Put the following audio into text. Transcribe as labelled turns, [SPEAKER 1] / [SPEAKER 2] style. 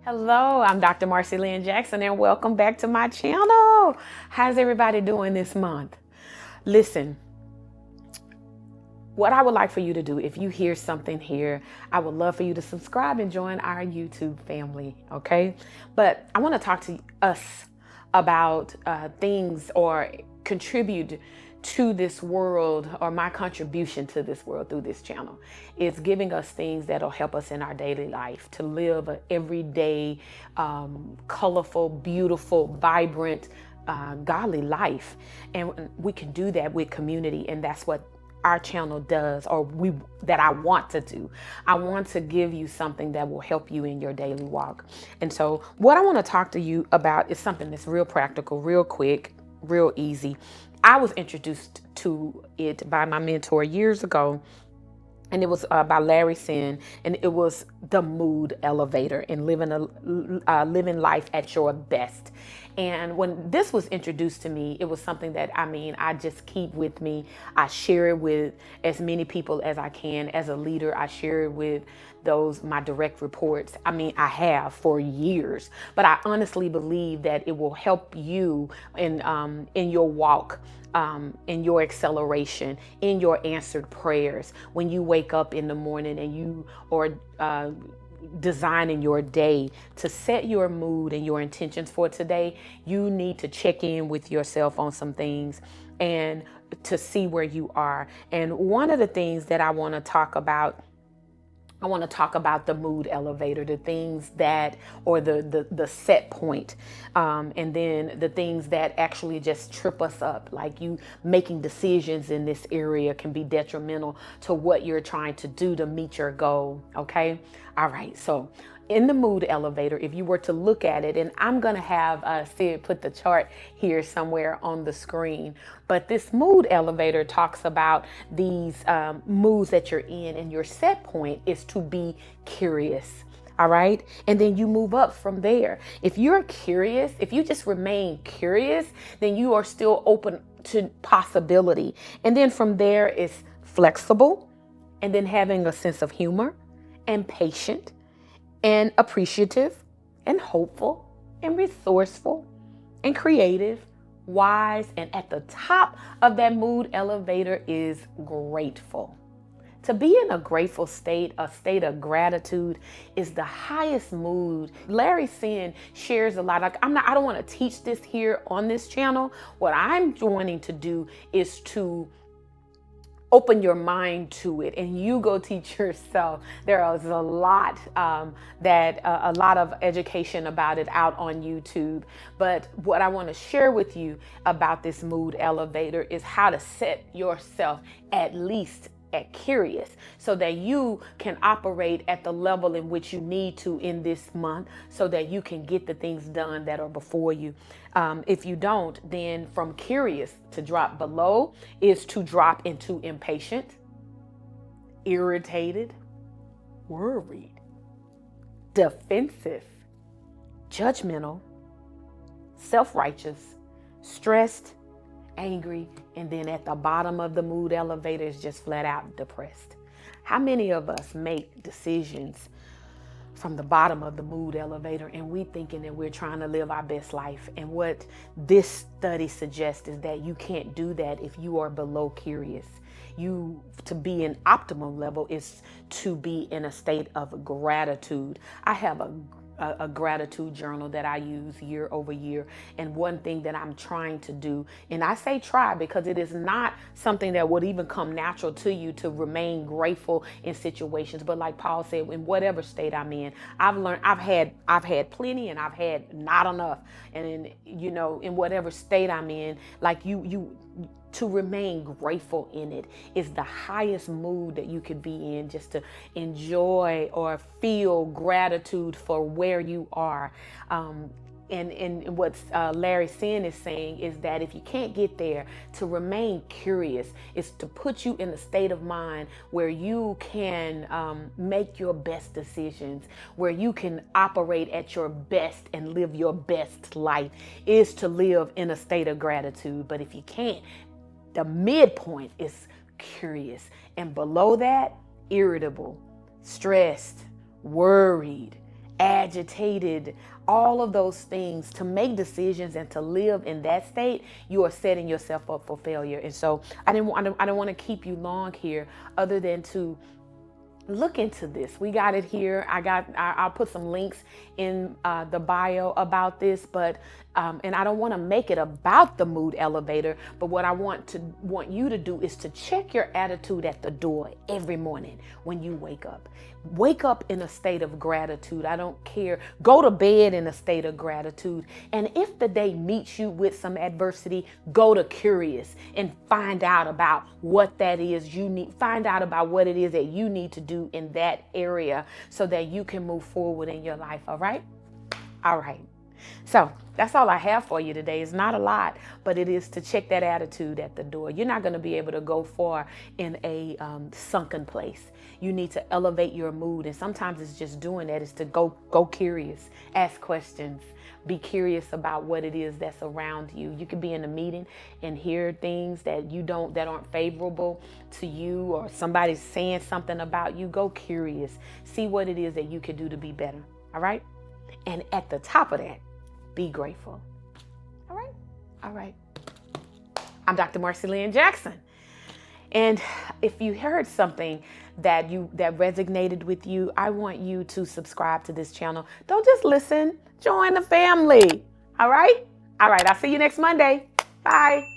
[SPEAKER 1] Hello, I'm Dr. Marci Lynn Jackson, and welcome back to my channel. How's everybody doing this month? Listen, what I would like for you to do, if you hear something here, I would love for you to subscribe and join our YouTube family, okay? But I want to talk to us about things or contribute to this world, or my contribution to this world through this channel is giving us things that'll help us in our daily life to live an everyday, colorful, beautiful, vibrant, godly life. And we can do that with community, and that's what our channel does, or that I want to do. I want to give you something that will help you in your daily walk. And so what I want to talk to you about is something that's real practical, real quick, real easy. I was introduced to it by my mentor years ago, and it was by Larry Sin, and it was the mood elevator and living life at your best. And when this was introduced to me, it was something that I just keep with me. I share it with as many people as I can. As a leader, I share it with my direct reports. I have for years, but I honestly believe that it will help you in your walk, in your acceleration, in your answered prayers. When you wake up in the morning and you are designing your day to set your mood and your intentions for today, you need to check in with yourself on some things and to see where you are. And one of the things that I want to talk about the mood elevator, the things that, or the set point, and then the things that actually just trip us up, like you making decisions in this area can be detrimental to what you're trying to do to meet your goal. Okay. All right. So in the mood elevator, if you were to look at it, and I'm going to have Sid put the chart here somewhere on the screen, but this mood elevator talks about these moods that you're in, and your set point is to be curious. All right. And then you move up from there. If you're curious, if you just remain curious, then you are still open to possibility. And then from there is flexible, and then having a sense of humor, and patient, and appreciative, and hopeful, and resourceful, and creative, wise, and at the top of that mood elevator is grateful. To be in a grateful state, a state of gratitude, is the highest mood. Larry Sin shares a lot. I don't want to teach this here on this channel. What I'm wanting to do is to open your mind to it, and you go teach yourself. There is a lot a lot of education about it out on YouTube. But what I want to share with you about this mood elevator is how to set yourself at least at curious, so that you can operate at the level in which you need to in this month, so that you can get the things done that are before you. If you don't, then from curious to drop below is to drop into impatient, irritated, worried, defensive, judgmental, self-righteous, stressed, angry, and then at the bottom of the mood elevator is just flat out depressed. How many of us make decisions from the bottom of the mood elevator, and we thinking that we're trying to live our best life? And what this study suggests is that you can't do that if you are below curious. To be in optimal level is to be in a state of gratitude. I have a gratitude journal that I use year over year. And one thing that I'm trying to do, and I say try because it is not something that would even come natural to you to remain grateful in situations. But like Paul said, in whatever state I'm in, I've had plenty, and I've had not enough. And in whatever state I'm in, like to remain grateful in it is the highest mood that you could be in, just to enjoy or feel gratitude for where you are. And what Larry Sin is saying is that if you can't get there, to remain curious is to put you in a state of mind where you can make your best decisions, where you can operate at your best and live your best life, is to live in a state of gratitude. But if you can't, the midpoint is curious, and below that, irritable, stressed, worried, agitated, all of those things, to make decisions and to live in that state, you are setting yourself up for failure. And so I don't want to keep you long here, other than to look into this. We got it here. I'll put some links in the bio about this, but and I don't want to make it about the mood elevator, but what I want you to do is to check your attitude at the door every morning when you wake up. Wake up in a state of gratitude. I don't care. Go to bed in a state of gratitude. And if the day meets you with some adversity, go to curious and find out about what that is you need. Find out about what it is that you need to do in that area so that you can move forward in your life. All right? All right. So that's all I have for you today. It's not a lot, but it is to check that attitude at the door. You're not going to be able to go far in a sunken place. You need to elevate your mood. And sometimes it's just doing that, is to go curious, ask questions, be curious about what it is that's around you. You could be in a meeting and hear things that aren't favorable to you, or somebody's saying something about you. Go curious. See what it is that you could do to be better. All right? And at the top of that, be grateful. All right? All right. I'm Dr. Marci Lynn Jackson. And if you heard something that resonated with you, I want you to subscribe to this channel. Don't just listen. Join the family. All right? All right. I'll see you next Monday. Bye.